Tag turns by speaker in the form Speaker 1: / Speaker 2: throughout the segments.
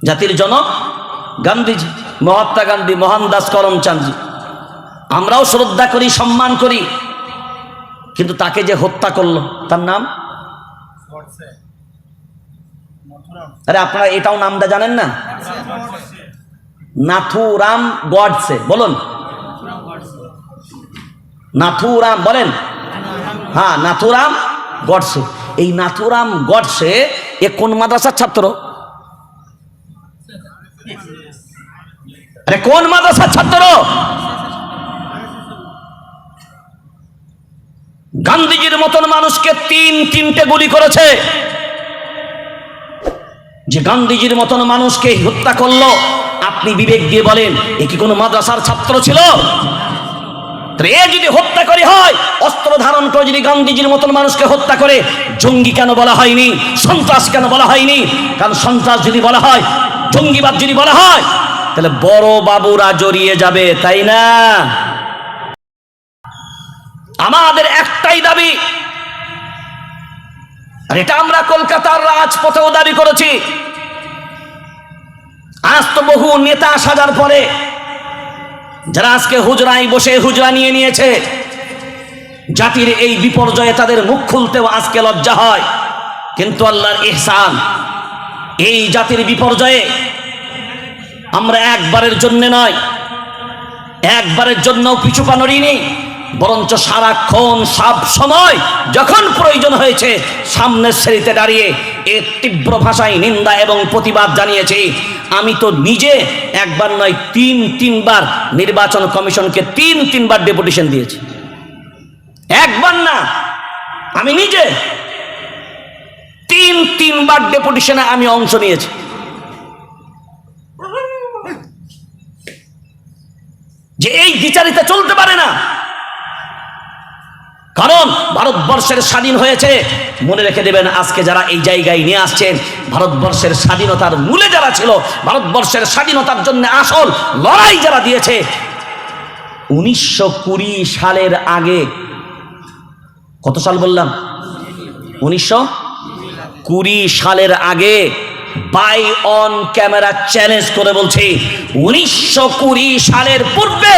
Speaker 1: জাতির জনক গান্ধীজি, মহাত্মা গান্ধী, মোহনদাস করমচাঁদজি। আমরাও শ্রদ্ধা করি, সম্মান করি, কিন্তু তাকে যে হত্যা করলো তার নাম, আরে আপনারা এটাও নামটা জানেন না? নাথুরাম গডসে। বলুন নাথুরাম, বলেন। হ্যাঁ, নাথুরাম গডসে। এই নাথুরাম গডসে এ কোন মাদ্রাসার ছাত্র? আরে কোন মাদ্রাসার ছাত্র? গান্ধীজির মতন মানুষকে তিনটে গুলি করেছে। যে গান্ধীজির মতন মানুষকে হত্যা করলো, আপনি বিবেক দিয়ে বলেন এ কি কোনো মাদ্রাসার ছাত্র ছিল? এ যদি হত্যাকারী হয়, অস্ত্র ধারণ করে যদি গান্ধীজির মতন মানুষকে হত্যা করে, জঙ্গি কেন বলা হয়নি? সন্ত্রাস কেন বলা হয়নি? কারণ সন্ত্রাস যদি বলা হয়, জঙ্গিবাদ যদি বলা হয়, তাহলে বড় বাবুরা জড়িয়ে যাবে, তাই না? আমাদের একটাই দাবি, আর এটা আমরা কলকাতার রাজপথেও দাবি করেছি। আজ তো বহু নেতা সাজার পরে যারা আজকে হুজরায় বসে হুজরা নিয়ে নিয়েছে, জাতির এই বিপর্যয়ে তাদের মুখ খুলতেও আজকে লজ্জা হয়। কিন্তু আল্লাহর ইহসান, এই জাতির বিপর্যয়ে আমরা একবারের জন্য নয়, একবারের জন্যও পিছু পা নড়িনি, বরঞ্চ সারাক্ষণ সব সময় যখন প্রয়োজন হয়েছে সামনের সারিতে দাঁড়িয়ে এর তীব্র ভাষায় নিন্দা এবং প্রতিবাদ জানিয়েছি। আমি তো নিজে একবার নয়, তিনবার নির্বাচন কমিশনকে তিনবার ডেপুটেশন দিয়েছি। একবার না, আমি নিজে তিনবার ডেপুটেশনে আমি অংশ নিয়েছি। যে এই বিচারিতা চলতে পারে না, কারণ ভারতবর্ষের স্বাধীন হয়েছে। মনে রেখে দেবেন, আজকে যারা এই জায়গায় নিয়ে আসছেন, ভারতবর্ষের স্বাধীনতার মূলে যারা ছিল, ভারতবর্ষের স্বাধীনতার জন্য আসল লড়াই যারা দিয়েছে, 1920 সালের আগে, কত সাল বললাম? 1920 সালের আগে বাই অন ক্যামেরা চ্যালেঞ্জ করে বলছি, 1920 সালের পূর্বে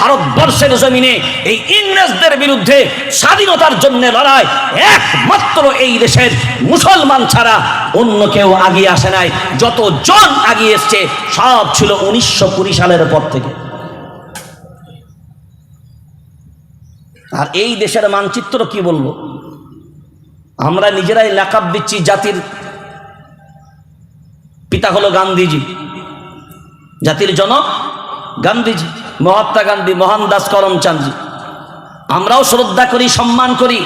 Speaker 1: ভারতবর্ষের জমিনে এই ইংরেজদের বিরুদ্ধে স্বাধীনতার জন্য লড়াই একমাত্র এই দেশের মুসলমান ছাড়া অন্য কেউ আগিয়ে আসে নাই। যতজন আগিয়ে এসছে সব ছিল 1920 সালের পর থেকে। আর এই দেশের মানচিত্র কি বলবো, আমরা নিজেরাই লাকাব দিচ্ছি, জাতির পিতা হলো গান্ধীজি, জাতির জনক গান্ধীজি, মহাত্মা গান্ধী, মোহনদাস করমচাঁদজি। আমরাও শ্রদ্ধা করি, সম্মান করি,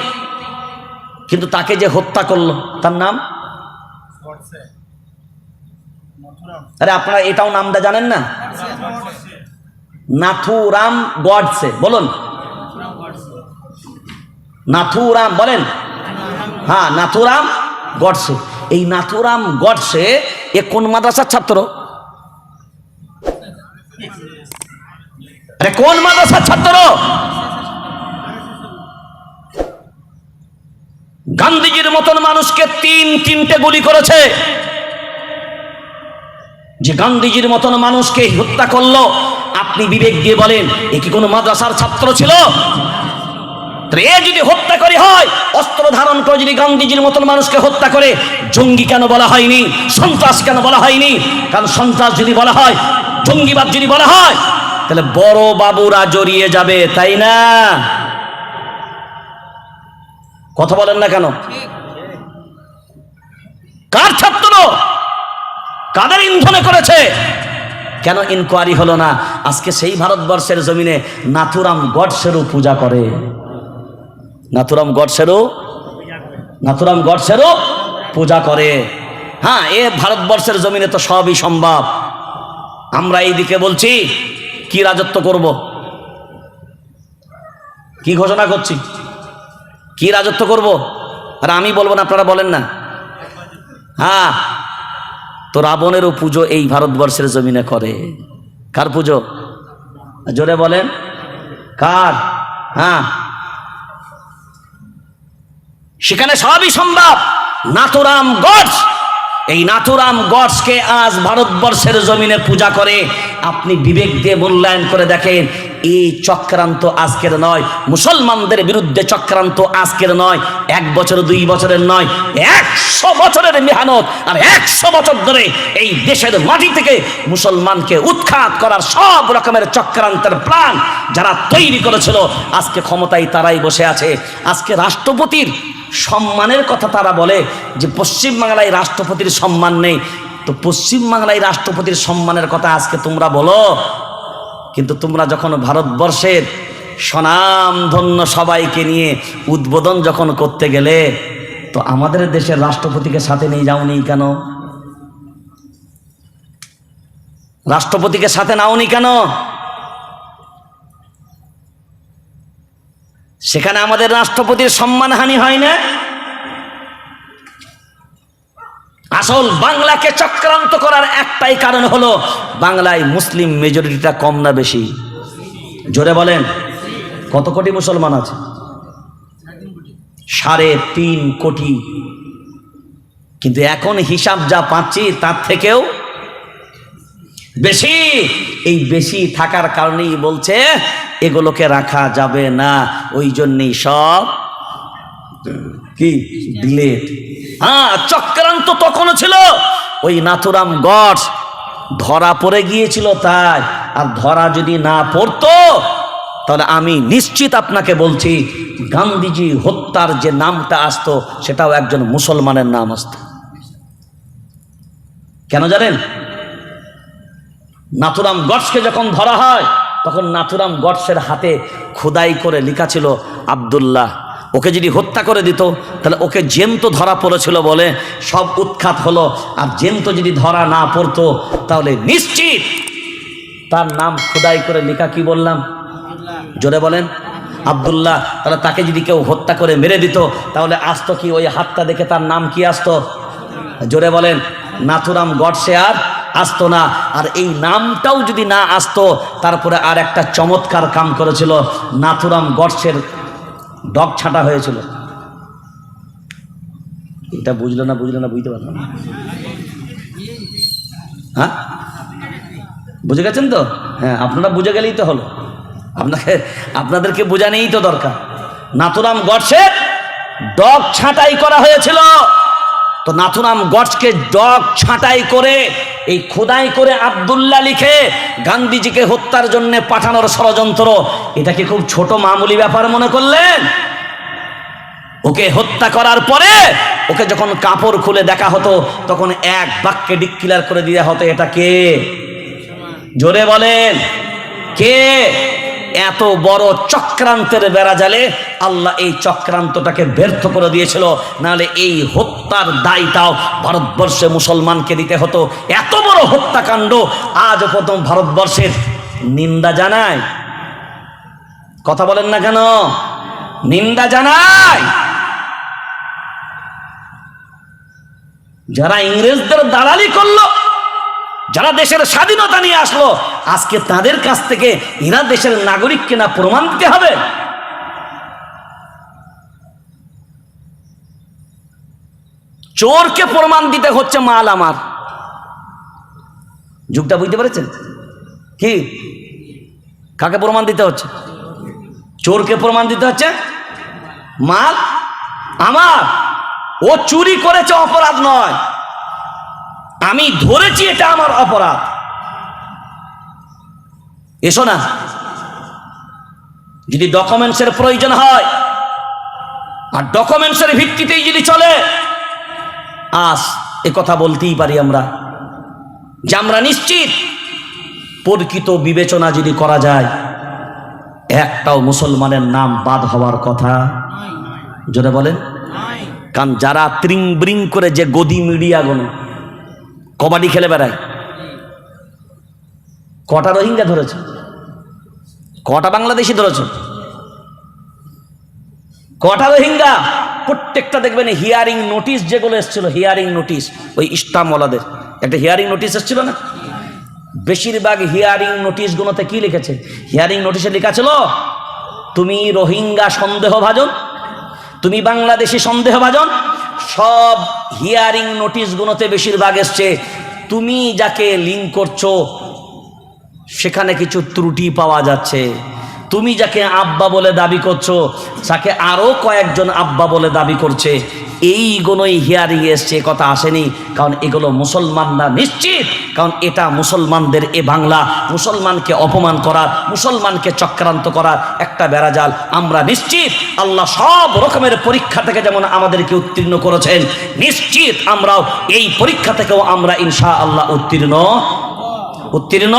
Speaker 1: কিন্তু তাকে যে হত্যা করলো তার নাম, আরে আপনারা এটাও নামটা জানেন না? নাথুরাম গডসে। বলুন নাথুরাম, বলেন। হ্যাঁ, নাথুরাম গডসে। এই নাথুরাম গডসে এ কোন মাদ্রাসার ছাত্র? আরে কোন মাদ্রাসার ছাত্র? গান্ধীজির মতন মানুষকে তিনটে গুলি করেছে। যে গান্ধীজির মতন মানুষকে হত্যা করলো, আপনি বিবেক দিয়ে বলেন এ কি কোনো মাদ্রাসার ছাত্র ছিল? এ যদি হত্যাকারী হয়, অস্ত্র ধারণ করে যদি গান্ধীজির মতন মানুষকে হত্যা করে, জঙ্গি কেন বলা হয়নি? সন্ত্রাস কেন বলা হয়নি? কারণ সন্ত্রাস যদি বলা হয়, জঙ্গিবাদ যদি বলা হয়, তাহলে বড় বাবুরা জড়িয়ে যাবে, তাই না? কথা বলেন না কেন? কার ছাত্র, কাদের ইন্ধনে করেছে? কেন ইনকোয়ারি হলো না? আজকে সেই ভারতবর্ষের জমিনে নাথুরাম গডসেরও পূজা করে, নাথুরাম গডসেরও পূজা করে। হ্যাঁ, এ ভারতবর্ষের জমিনে তো সবই সম্ভব। আমরা এইদিকে বলছি কি রাজত্ব করব, কি ঘোষণা করছি, কি রাজত্ব করব, আর আমি বলবো না, আপনারা বলেন না। হ্যাঁ, তো রাবণেরও পুজো এই ভারতবর্ষের জমিনে করে। কার পুজো? জোরে বলেন, কার? হ্যাঁ, সেখানে সবই সম্ভব। নাথুরাম গডস এই নাথুরাম গডসকে আজ ভারতবর্ষের জমিনে পূজা করে। আপনি বিবেক দিয়ে মূল্যায়ন করে দেখেন, এই চক্রান্ত আজকের নয়, মুসলমানদের বিরুদ্ধে চক্রান্ত আজকের নয়, 1 বছর 2 বছরের নয়, 100 বছরের মেহনত আর 100 বছর ধরে এই দেশের মাটি থেকে মুসলমানকে উৎখাত করার সব রকমের চক্রান্তের প্ল্যান যারা তৈরি করেছিল, আজকে ক্ষমতায় তারাই বসে আছে। আজকে রাষ্ট্রপতির সম্মানের কথা তারা বলে যে পশ্চিমবাংলায় রাষ্ট্রপতির সম্মান নেই। তো পশ্চিমবাংলায় রাষ্ট্রপতির সম্মানের কথা আজকে তোমরা বলো, কিন্তু তোমরা যখন ভারতবর্ষের স্বনামধন্য সবাইকে নিয়ে উদ্বোধন যখন করতে গেলে, তো আমাদের দেশের রাষ্ট্রপতিকে সাথে নিয়ে যাওনি কেন? রাষ্ট্রপতিকে সাথে নাওনি কেন? সেখানে আমাদের রাষ্ট্রপতির সম্মানহানি হয় না? আসল বাংলাকে চক্রান্ত করার একটাই কারণ হলো, বাংলায় মুসলিম মেজরিটিটা কম না বেশি? জোরে বলেন, কত কোটি মুসলমান আছে? 3.5 কোটি। কিন্তু এখন হিসাব যা পাচ্ছি তার থেকেও বেশি। এই বেশি থাকার কারণেই বলছে এগুলোকে রাখা যাবে না, ওই জন্যই সব কি ডিলেট। চক্রান্ত তখনও ছিল। ওই নাথুরাম গডস ধরা পড়ে গিয়েছিল তাই, আর ধরা যদি না পড়তো তাহলে আমি নিশ্চিত আপনাকে বলছি গান্ধীজি হত্যার যে নামটা আসতো সেটাও একজন মুসলমানের নাম আসতো। কেন জানেন? নাথুরাম গডসকে যখন ধরা হয় তখন নাথুরাম গডসের হাতে খোদাই করে লেখা ছিল আব্দুল্লাহ। ওকে যদি হত্যা করে দিত তাহলে ওকে জ্যান্ত ধরা পড়েছিল বলে সব উৎখাত হলো, আর জ্যান্ত যদি ধরা না পড়তো তাহলে নিশ্চিত তার নাম খোদাই করে লেখা, কি বললাম? জোরে বলেন, আব্দুল্লাহ। তাহলে তাকে যদি কেউ হত্যা করে মেরে দিত তাহলে আসতো কি? ওই হাতটা দেখে তার নাম কি আসতো? জোরে বলেন, নাথুরাম গডসে আর আসতো না। আর এই নামটাও যদি না আসতো, তারপরে আর একটা চমৎকার কাম করেছিল, নাথুরাম গডসের ডগ ছাঁটা হয়েছিল। এটা বুঝলো না বুঝতে পারলাম না। হ্যাঁ, বুঝে গেছেন তো? হ্যাঁ, আপনারা বুঝে গেলেই তো হলো। আপনাদেরকে বোঝানেই তো দরকার। নাথুরাম গডসের ডগ ছাঁটাই করা হয়েছিল। তো নাথুরাম গডসকে ডগ ছাঁটাই করে এই খোদাই করে আব্দুল্লাহ লিখে গান্ধীজিকে হত্যার জন্য পাঠানোর ষড়যন্ত্র, এটাকে খুব ছোট মামুলি ব্যাপার মনে করলেন? ওকে হত্যা করার পরে ওকে যখন কাপড় খুলে দেখা হতো তখন এক বাক্যে ডিক্লেয়ার করে দেওয়া হতো এটা কে? জোরে বলেন, কে? এত বড় চক্রান্তের বেড়াজালে আল্লাহ এই চক্রান্তটাকে ব্যর্থ করে দিয়েছিল, নাহলে এই হত্যার দায়টাও ভারতবর্ষে মুসলমানকে দিতে হতো। এত বড় হত্যাকাণ্ড আজ প্রথম ভারতবর্ষের নিন্দা জানায়। কথা বলেন না কেন? নিন্দা জানায়। যারা ইংরেজদের দালালি করলো, যারা দেশের স্বাধীনতা নিয়ে আসলো, আজকে তাদের কাছ থেকে এরা দেশের নাগরিক কিনা প্রমাণ দিতে হবে। চোরকে প্রমাণ দিতে হচ্ছে মাল আমার। যুগটা বুঝতে পেরেছেন কি? কাকে প্রমাণ দিতে হচ্ছে? চোরকে প্রমাণ দিতে হচ্ছে মাল আমার। ও চুরি করেছে অপরাধ নয়, আমি ধরেছি এটা আমার অপরাধ। এসো না, যদি ডকুমেন্টসের প্রয়োজন হয় আর ডকুমেন্টসের ভিত্তিতেই যদি চলে, আজ এ কথা বলতেই পারি আমরা যে আমরা নিশ্চিত প্রকৃত বিবেচনা যদি করা যায় একটাও মুসলমানের নাম বাদ হওয়ার কথা। জোরে বলেন, কারণ যারা ত্রিং ব্রিং করে যে গদি মিডিয়া গণ কবাডি খেলে বেড়ায়, কটা রোহিঙ্গা ধরেছে? কটা বাংলাদেশি ধরেছে? কটা রোহিঙ্গা? প্রত্যেকটা দেখবেন হিয়ারিং নোটিশ যেগুলো এসেছিল, হিয়ারিং নোটিশ, ওই ইস্টামওয়ালাদের একটা হিয়ারিং নোটিশ এসেছিল না? বেশিরভাগ হিয়ারিং নোটিশগুলোতে কি লিখেছে? হিয়ারিং নোটিশে লেখা ছিল তুমি রোহিঙ্গা সন্দেহভাজন, তুমি বাংলাদেশি সন্দেহভাজন, সব হিয়ারিং নোটিশগুলোতে বেশিরভাগ এসছে তুমি যাকে লিঙ্ক করছো সেখানে কিছু ত্রুটি পাওয়া যাচ্ছে, তুমি যাকে আব্বা বলে দাবি করছো তাকে আরও কয়েকজন আব্বা বলে দাবি করছে, এইগুলোই হিয়ারিং এসছে, কথা আসেনি। কারণ এগুলো মুসলমানরা নিশ্চিত, কারণ এটা মুসলমানদের এ বাংলা, মুসলমানকে অপমান করার, মুসলমানকে চক্রান্ত করার একটা বেড়াজাল। আমরা নিশ্চিত আল্লাহ সব রকমের পরীক্ষা থেকে যেমন আমাদেরকে উত্তীর্ণ করেছেন, নিশ্চিত আমরাও এই পরীক্ষা থেকেও আমরা ইনশাআল্লাহ উত্তীর্ণ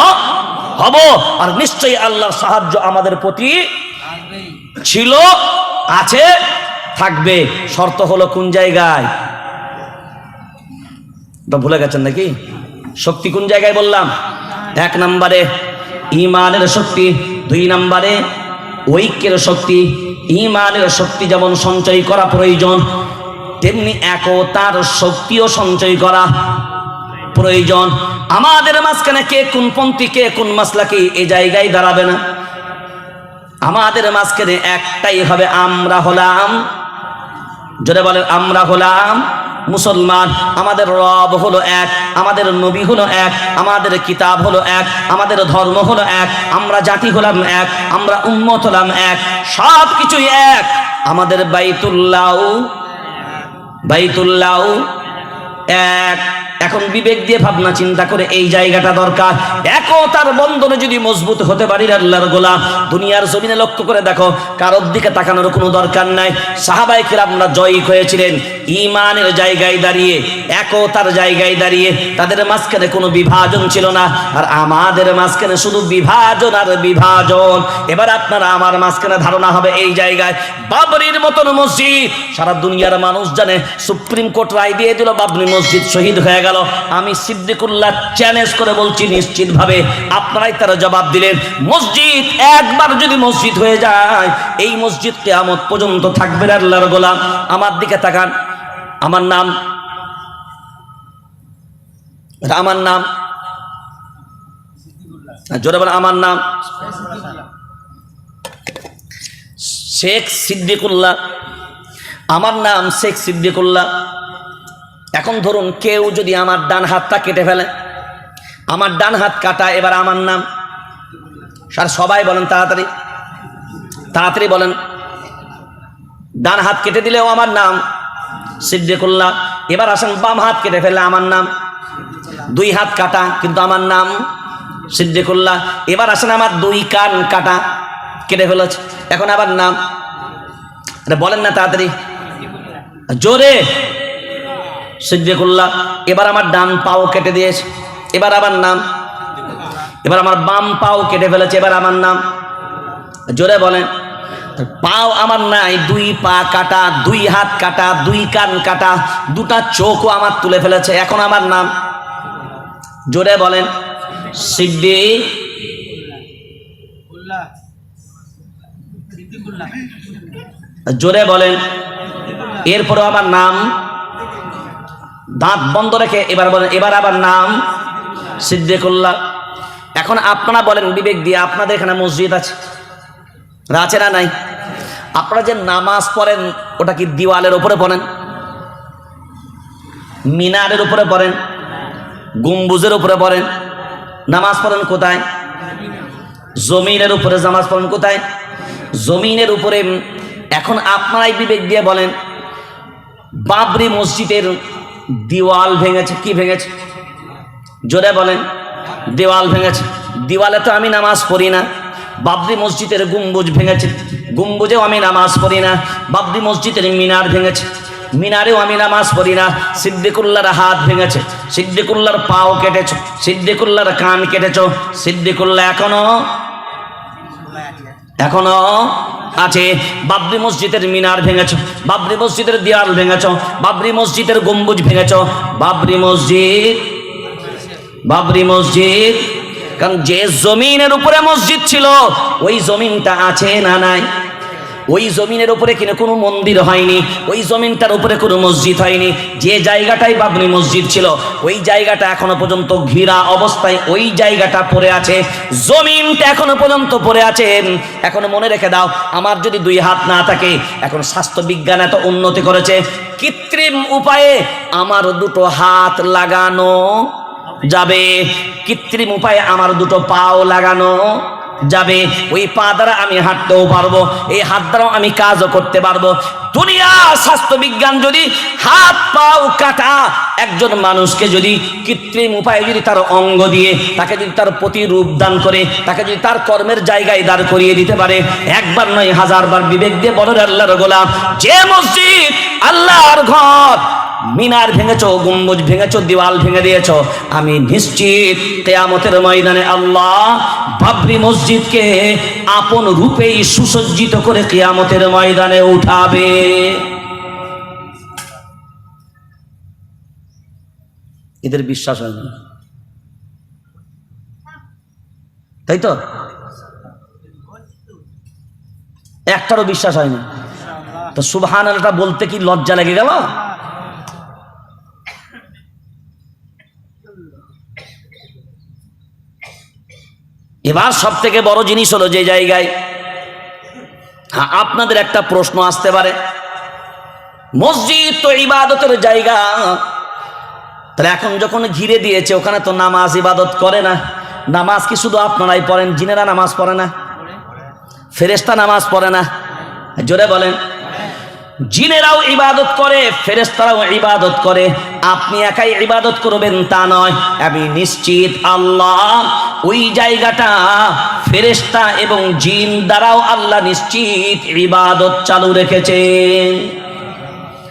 Speaker 1: হব। আর নিশ্চয়ই আল্লাহর সাহায্য আমাদের প্রতি ছিল, আছে, থাকবে। শর্ত হলো কোন জায়গায়? ভুলে গেছেন নাকি? শক্তি কোন জায়গায় বললাম? 1 নম্বরে ঈমানের শক্তি, 2 নম্বরে ঐক্যের শক্তি। ঈমানের শক্তি যেমন সঞ্চয় করা প্রয়োজন, তেমনি একতার শক্তিও সঞ্চয় করা প্রয়োজন। আমাদের মাঝখানে কে কোন পন্থী, কে কোন মাসলাকি, এই জায়গায় দাঁড়াবে না। আমাদের মাঝখানে একটাই হবে, আমরা হলাম, জোরে বলেন, আমরা হলাম মুসলমান। আমাদের রব হলো এক, আমাদের নবী হলো এক, আমাদের কিতাব হলো এক, আমাদের ধর্ম হলো এক, আমরা জাতি হলাম এক, আমরা উম্মত হলাম এক, সব কিছুই এক। আমাদের বাইতুল্লাহ এক। এখন বিবেক দিয়ে ভাবনা চিন্তা করে এই জায়গাটা দরকার। একতার বন্ধনে যদি মজবুত হতে পারি আল্লাহর গোলাম, দুনিয়ার জমিনে লক্ষ্য করে দেখো, কারোর দিকে তাকানোর কোনো দরকার নাই। সাহাবায়ে কেরামরা জয়ী হয়েছিলেন ঈমানের জায়গায় দাঁড়িয়ে, একতার জায়গায় দাঁড়িয়ে। তাদের মাঝখানে কোনো বিভাজন ছিল না, আর আমাদের মাঝখানে শুধু বিভাজন আর বিভাজন। এবার আপনারা আমার মাঝখানে ধারণা হবে এই জায়গায় বাবরির মতন মসজিদ, সারা দুনিয়ার মানুষ জানে, সুপ্রিম কোর্ট রায় দিয়ে দিল, বাবরি মসজিদ শহীদ হয়ে গেল। আমি সিদ্দিকুল্লাহ চ্যালেঞ্জ করে বলছি নিশ্চিতভাবে আপনারাই তারা জবাব দিলেন, মসজিদ একবার যদি মসজিদ হয়ে যায়, এই মসজিদ কিয়ামত পর্যন্ত থাকবে না। আল্লাহর গোলাম আমার দিকে তাকান, আমার নাম জোরে বলে, আমার নাম শেখ সিদ্দিকুল্লাহ, আমার নাম শেখ সিদ্দিকুল্লাহ। এখন ধরুন কেউ যদি আমার ডান হাতটা কেটে ফেলে, আমার ডান হাত কাটা, এবার আমার নাম, স্যার সবাই বলেন তাড়াতাড়ি বলেন, ডান হাত কেটে দিলেও আমার নাম সিদ্দিকুল্লাহ। এবার আসেন বাম হাত কেটে ফেলে, আমার নাম, 2 হাত কাটা কিন্তু আমার নাম সিদ্দিকুল্লাহ। এবার আসেন আমার 2 কান কাটা কেটে ফেলেছে, এখন আবার নাম, বলেন না তাড়াতাড়ি জোরে, সিদ্দিকুল্লাহ। এবার আমার ডান পাও কেটে দিয়েছে, এবার আবার নাম। এবার আমার বাম পাও কেটে ফেলেছে, এবার আমার নাম, জোরে বলেন। পাও আমার নাই, 2 পা কাটা, 2 হাত কাটা, 2 কান কাটা, 2টা চোখও আমার তুলে ফেলেছে, এখন আমার নাম, জোরে বলেন, সিদ্দিকুল্লাহ। জোরে বলেন। এরপরে আমার নাম, দাঁত বন্ধ রেখে এবার বলেন, এবার আবার নাম সিদ্দিকুল্লাহ। এখন আপনারা বলেন বিবেক দিয়ে, আপনাদের এখানে মসজিদ আছে না নাই? আপনারা যে নামাজ পড়েন ওটা কি দিওয়ালের উপরে পড়েন, মিনারের উপরে পড়েন, গম্বুজের উপরে পড়েন? নামাজ পড়েন কোথায়? জমিনের উপরে নামাজ পড়েন কোথায়? জমিনের উপরে। এখন আপনারাই বিবেক দিয়ে বলেন, বাবরি মসজিদের দেওয়াল ভেঙেছে, কি ভেঙেছে? জোরে বলেন, দেওয়াল ভেঙেছে। দেওয়ালে তো আমি নামাজ পড়ি না। বাবরি মসজিদের গম্বুজ ভেঙেছে, গম্বুজেও আমি নামাজ পড়ি না। বাবরি মসজিদের মিনার ভেঙেছে, মিনারেও আমি নামাজ পড়ি না। সিদ্দিকুল্লাহর হাত ভেঙেছে, সিদ্দিকুল্লাহর পাও কেটেছ, সিদ্দিকুল্লাহর কান কেটেছ, সিদ্দিকুল্লাহ এখনো আছে। বাবরি মসজিদের মিনার ভেঙেছ, বাবরি মসজিদের দেয়াল ভেঙেছ, বাবরি মসজিদের গম্বুজ ভেঙেছ। বাবরি মসজিদ, কারণ যে জমিনের উপরে মসজিদ ছিল ওই জমিনটা আছে না নাই? ওই জমিনের উপরে কিনা কোনো মন্দির হয়নি, ওই জমিনটার উপরে কোনো মসজিদ হয়নি। যে জায়গাটাই বাবরি মসজিদ ছিল ওই জায়গাটা এখনো পর্যন্ত ঘেরা অবস্থায় ওই জায়গাটা পড়ে আছে, জমিনটা এখনো পর্যন্ত পড়ে আছে। এখন মনে রেখে দাও, আমার যদি 2 হাত না থাকে, এখন স্বাস্থ্য বিজ্ঞান এত উন্নতি করেছে, কৃত্রিম উপায়ে আমার 2 হাত লাগানো যাবে, কৃত্রিম উপায়ে আমার 2 পাও লাগানো যাবে। ওই পা দ্বারা আমি হাঁটতেও পারবো, এই হাত দ্বারাও আমি কাজও করতে পারবো। দুনিয়া স্বাস্থ্য বিজ্ঞান যদি হাত পাও কাটা একজন মানুষকে যদি কৃত্রিম উপায়ে যদি তার অঙ্গ দিয়ে তাকে যদি তার প্রতিরূপ দান করে, তাকে যদি তার কর্মের জায়গায় দাঁড় করিয়ে দিতে পারে, একবার নয় 1000 বার বিবেক দিয়ে বলো আল্লাহর গোলাম, যে মসজিদ আল্লাহর ঘর মিনার ভেঙেছো, গম্বুজ ভেঙেছো, দেওয়াল ভেঙে দিয়েছো, আমি নিশ্চিত কিয়ামতের ময়দানে আল্লাহ বাবরি মসজিদকে আপন রূপেই সুসজ্জিত করে কিয়ামতের ময়দানে উঠাবে। এদের বিশ্বাস হয় না, তাই তো? একটারও বিশ্বাস হয়নি তো সুবহানাল্লাহটা বলতে কি লজ্জা লেগে গেল? এবার সব থেকে বড় জিনিস হলো যে জায়গায়, হ্যাঁ আপনাদের একটা প্রশ্ন আসতে পারে, মসজিদ তো ইবাদতের জায়গা, তাহলে এখন যখন ঘিরে দিয়েছে ওখানে তো নামাজ ইবাদত করে না, নামাজ কি শুধু আপনারাই পড়েন? জিনেরা নামাজ পড়ে না? ফেরেশতা নামাজ পড়ে না? জোরে বলেন। জিনেরাও ইবাদত করে, ফেরেশতারাও ইবাদত করে, আপনি একাই ইবাদত করবেন তা নয়। আমি নিশ্চিত আল্লাহ ওই জায়গাটা ফেরেশতা এবং জিন দ্বারাও আল্লাহ নিশ্চিত ইবাদত চালু রেখেছেন।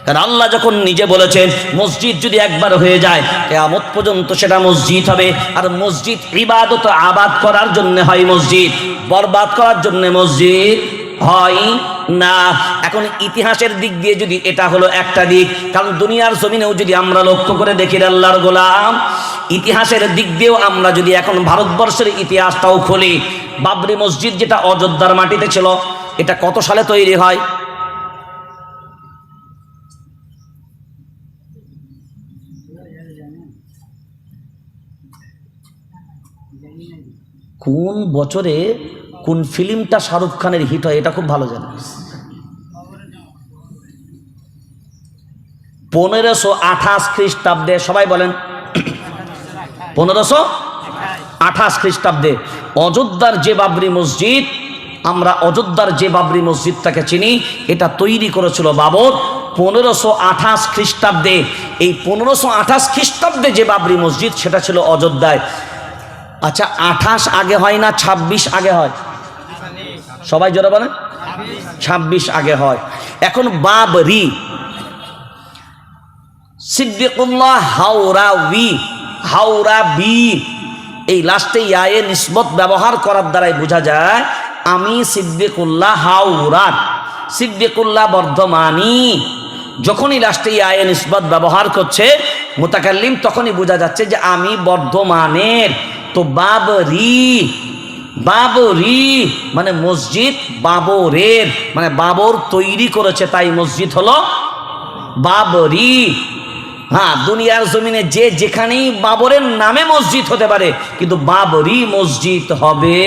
Speaker 1: কারণ আল্লাহ যখন নিজে বলেছেন মসজিদ যদি একবার হয়ে যায় কিয়ামত পর্যন্ত সেটা মসজিদ হবে। আর মসজিদ ইবাদত আবাদ করার জন্য হয়, মসজিদ বরবাদ করার জন্য মসজিদ হয় না। এখন ইতিহাসের দিক দিয়ে যদি এটা হলো একটা দিক, কারণ দুনিয়ার জমিনেও যদি আমরা লক্ষ্য করে দেখি আল্লাহর গোলাম, ইতিহাসের দিক দিয়েও আমরা যদি এখন ভারতবর্ষের ইতিহাসটাও খুলি, বাবরি মসজিদ যেটা অযোধ্যার মাটিতে ছিল, এটা কত সালে তৈরি হয়? কোন বছরে কোন ফিল্মটা শাহরুখ খানের হিট হয় এটা খুব ভালো জানে। 1528 খ্রিস্টাব্দে, সবাই বলেন 1528 খ্রিস্টাব্দে অযোধ্যার যে বাবরি মসজিদ, আমরা অযোধ্যার যে বাবরি মসজিদটাকে চিনি, এটা তৈরি করেছিল বাবর 1528 খ্রিস্টাব্দে। এই 1528 খ্রিস্টাব্দে যে বাবরি মসজিদ সেটা ছিল অযোধ্যায়। আচ্ছা 28 আগে হয় না 26 আগে হয়? সবাই জোরে বলেন। 26 আগে হয়। এখন বাবরি, সিদ্দিকুল্লাহ হাওরাবি, এই লাস্টে ইয়ায়ে নিসবত ব্যবহার করার দ্বারাই বোঝা যায় আমি সিদ্দিকুল্লাহ হাওরার, সিদ্দিকুল্লাহ বর্ধমানী। যখনই লাস্টে ইয়ায়ে নিসবত ব্যবহার করছে মুতাকাল্লিম, তখনই বোঝা যাচ্ছে যে আমি বর্ধমানের। তো বাবরি, বাবরি মানে মসজিদ বাবরের, মানে বাবর তৈরি করেছে, তাই মসজিদ হলো বাবরি। হ্যাঁ, দুনিয়ার জমিনে যে যেখানেই বাবরের নামে মসজিদ হতে পারে, কিন্তু বাবরি মসজিদ হবে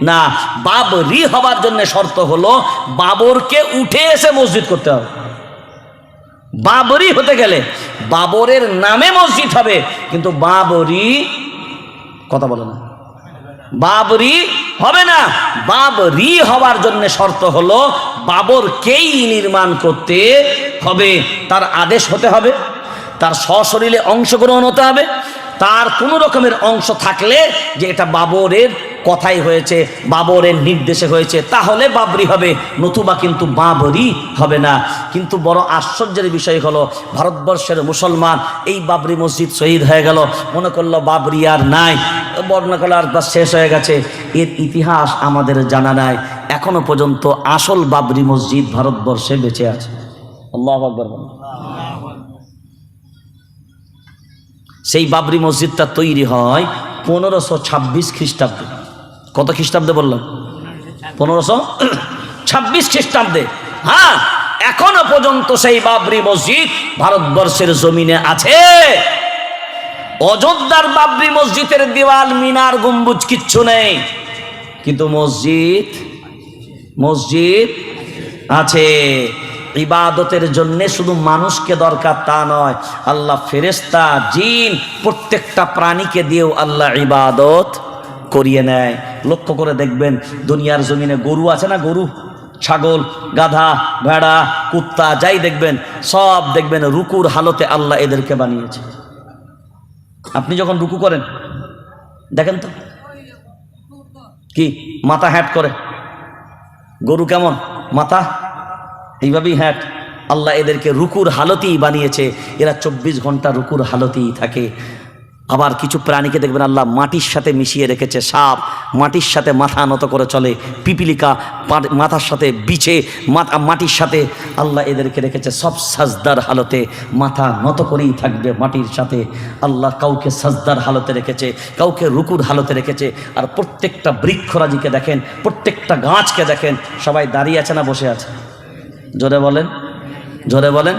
Speaker 1: না। বাবরি হবার জন্য শর্ত হলো বাবরকে উঠে এসে মসজিদ করতে হবে। বাবরি হতে গেলে বাবরের নামে মসজিদ হবে, কিন্তু বাবরি, কথা বলে না, বাবরি হবে না। বাবরি হওয়ার জন্য শর্ত হলো বাবরকেই নির্মাণ করতে হবে, তার আদেশ হতে হবে, তার সশরীরে অংশগ্রহণ হতে হবে, তার কোনো রকমের অংশ থাকলে যে এটা বাবরের কথাই হয়েছে, বাবরের নির্দেশে হয়েছে, তাহলে বাবরি হবে, নতুবা কিন্তু বাবরি হবে না। কিন্তু বড় আশ্চর্যের বিষয় হলো ভারতবর্ষের মুসলমান এই বাবরি মসজিদ শহীদ হয়ে গেল, মনে করলো বাবরি আর নাই, বর্ণনা আর শেষ হয়ে গেছে। এর ইতিহাস আমাদের জানা নাই, এখনো পর্যন্ত আসল বাবরি মসজিদ ভারতবর্ষে বেঁচে আছে। আল্লাহু আকবার। সেই বাবরি মসজিদটা তৈরি হয় 1526 খ্রিস্টাব্দে। কত খ্রিস্টাব্দে বললাম? 1526 26 খ্রিস্টাব্দে। হ্যাঁ, এখনো পর্যন্ত সেই বাবরি মসজিদ ভারতবর্ষের জমিনে আছে। অযোধ্যার বাবরি মসজিদের দেওয়াল, মিনার, গম্বুজ কিচ্ছু নেই, কিন্তু মসজিদ আছে। ইবাদতের জন্য শুধু মানুষকে দরকার তা নয়, আল্লাহ ফেরেশতা, জিন, প্রত্যেকটা প্রাণীকে দিয়েও আল্লাহ ইবাদত করিয়ে নেয়। লক্ষ্য করে দেখবেন, দুনিয়ার জমিনে গরু আছে না, গরু, ছাগল, গাধা, ভেড়া, কুত্তা, যাই দেখবেন সব দেখবেন রুকুর হালতে আল্লাহ এদেরকে বানিয়েছে। আপনি যখন রুকু করেন দেখেন তো কি মাথা হ্যাট করে, গরু কেমন মাথা এইভাবেই হ্যাট। আল্লাহ এদেরকে রুকুর হালতেই বানিয়েছে, এরা 24 ঘন্টা রুকুর হালতেই থাকে। আবার কিছু প্রাণীকে দেখবেন আল্লাহ মাটির সাথে মিশিয়ে রেখেছে। সাপ মাটির সাথে মাথা নত করে চলে, পিপিলিকা মাথার সাথে বিছে, মাটির সাথে আল্লাহ এদেরকে রেখেছে। সব সাজদার হালতে মাথা নত করেই থাকবে মাটির সাথে। আল্লাহ কাউকে সাজদার হালতে রেখেছে, কাউকে রুকুর হালতে রেখেছে। আর প্রত্যেকটা বৃক্ষরাজিকে দেখেন, প্রত্যেকটা গাছকে দেখেন, সবাই দাঁড়িয়ে আছে না বসে আছে? জোরে বলেন, জোরে বলেন।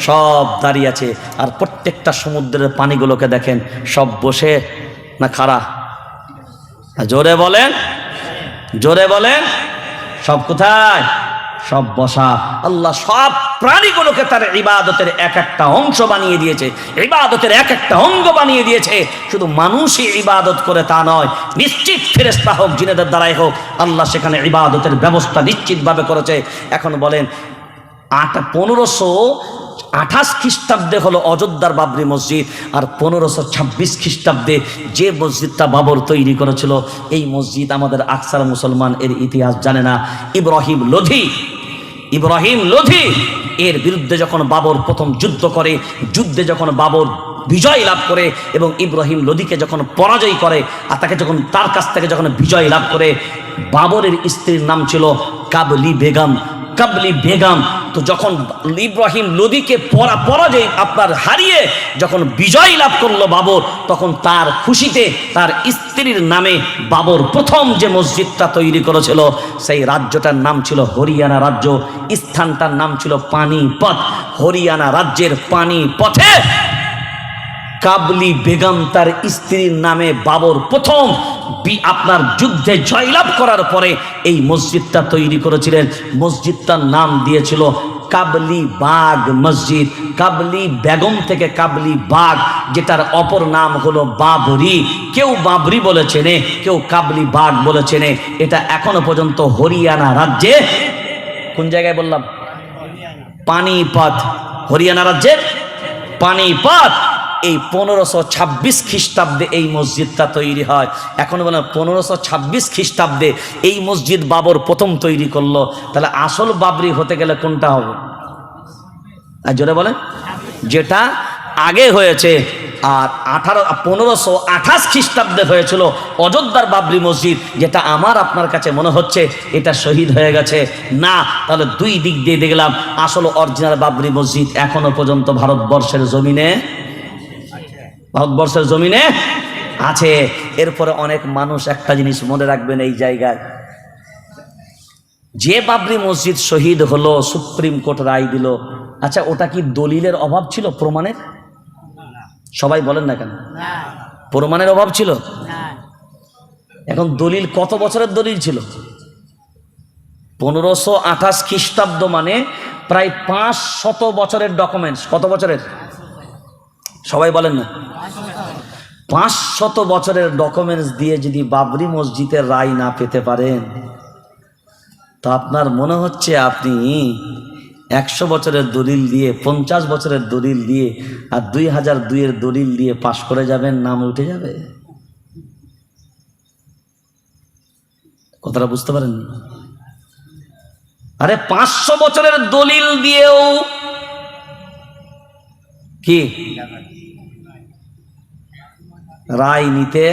Speaker 1: সব দাঁড়িয়ে আছে। আর প্রত্যেকটা সমুদ্রের পানিগুলোকে দেখেন, সব বসে না খাড়া? জোরে বলেন, জোরে বলেন। সব কোথায়? সব বসা। আল্লাহ সব প্রাণীগুলোকে তার ইবাদতের এক একটা অংশ বানিয়ে দিয়েছে, ইবাদতের এক একটা অঙ্গ বানিয়ে দিয়েছে। শুধু মানুষই ইবাদত করে তা নয়, নিশ্চিত ফেরেশতা হোক, জিনেদের দ্বারাই হোক, আল্লাহ সেখানে ইবাদতের ব্যবস্থা নিশ্চিতভাবে করেছে। এখন বলেন, 1528 খ্রিস্টাব্দে হলো অযোধ্যার বাবরি মসজিদ, আর 1526 খ্রিস্টাব্দে যে মসজিদটা বাবর তৈরি করেছিল, এই মসজিদ আমাদের আকসার মুসলমান এর ইতিহাস জানে না। ইব্রাহিম লোধি এর বিরুদ্ধে যখন বাবর প্রথম যুদ্ধ করে, যুদ্ধে যখন বাবর বিজয় লাভ করে এবং ইব্রাহিম লোধিকে যখন পরাজয় করে, আর তাকে যখন তার কাছ থেকে যখন বিজয় লাভ করে, বাবরের স্ত্রীর নাম ছিল কাবলি বেগম। তো যখন ইব্রাহিম লোধিকে পরাজয় হারিয়ে যখন বিজয় লাভ করলো বাবর, তখন তার খুশিতে তার স্ত্রীর নামে বাবর প্রথম যে মসজিদটা তৈরি করেছিল, সেই রাজ্যটার নাম ছিল হরিয়ানা রাজ্য, স্থানটার নাম ছিল পানিপথ। হরিয়ানা রাজ্যের পানিপথে কাবলি বেগম তার স্ত্রীর নামে বাবর প্রথম যুদ্ধে জয়লাভ করার পরে এই মসজিদটা তৈরি করেছিলেন। মসজিদটার নাম দিয়েছিল কাবলি বাগ মসজিদ। কাবলি বেগম থেকে কাবলি বাগ, যেটার অপর নাম হলো বাবরি। কেউ বাবরি বলে চেনে, কেউ কাবলি বাগ বলে চেনে। এটা এখনো পর্যন্ত হরিয়ানা রাজ্যে, কোন জায়গায় বললাম? পানিপথ। হরিয়ানা রাজ্যের পানিপথ। এই 1526 খ্রিস্টাব্দে এই মসজিদটা তৈরি হয়। এখন বলেন 1526 খ্রিস্টাব্দে এই মসজিদ বাবর প্রথম তৈরি করলো, তাহলে আসল বাবরি হতে গেলে কোনটা হবে? আর জোরে বলেন। যেটা আগে হয়েছে। আর 1528 খ্রিস্টাব্দে হয়েছিল অযোধ্যার বাবরি মসজিদ, যেটা আমার আপনার কাছে মনে হচ্ছে এটা শহীদ হয়ে গেছে। না, তাহলে দুই দিক দিয়ে দেখলাম আসল অরিজিনাল বাবরি মসজিদ এখনো পর্যন্ত ভারতবর্ষের জমিনে আছে। এরপরে অনেক মানুষ একটা জিনিস মনে রাখবেন এই জায়গায়, যে বাবরি মসজিদ শহীদ হলো, সুপ্রিম কোর্ট রায় দিল, আচ্ছা ওটা কি দলিলের অভাব ছিল, প্রমাণের? সবাই বলেন না কেন? প্রমাণের অভাব ছিল? এখন দলিল কত বছরের দলিল ছিল? 1528 খ্রিস্টাব্দ মানে প্রায় 500 বছরের ডকুমেন্টস। কত বছরের? সবাই বলেন না। 500 বছরের ডকুমেন্টস দিয়ে যদি বাবরি মসজিদের রায় না পেতে পারেন, তো আপনার মনে হচ্ছে আপনি 100 বছরের দলিল দিয়ে, 50 বছরের দলিল দিয়ে আর 2002-এর দলিল দিয়ে পাশ করে যাবেন, নাম উঠে যাবে? কথাটা বুঝতে পারেন? আরে 500 বছরের দলিল দিয়েও কি রায় নিতে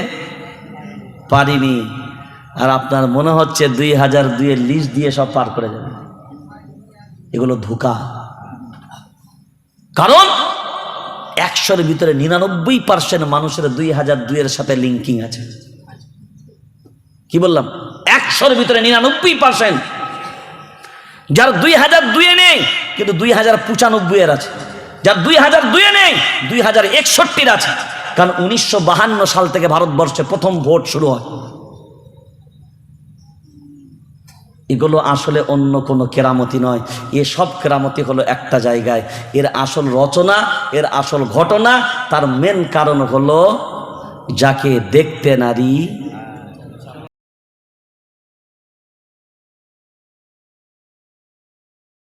Speaker 1: পারিনি, আর আপনার মনে হচ্ছে 2002-এর লিস্ট দিয়ে সব পার করে যাবে। এগুলো ধোঁকা। কারণ 100-এর ভিতরে 99% মানুষের 2002-এর সাথে লিঙ্কিং আছে। কি বললাম? 100-এর ভিতরে 99%। যার 2002-এ নেই কিন্তু 2095-এর আছে, যার 2002-এ নেই 2061-এর আছে। কারণ 1952 সাল থেকে ভারতবর্ষে প্রথম ভোট শুরু হয়। এগুলো আসলে অন্য কোনো কেরামতি নয়, এসব কেরামতি হলো একটা জায়গায়। এর আসল রচনা, এর আসল ঘটনা, তার মেন কারণ হলো যাকে দেখতে নারী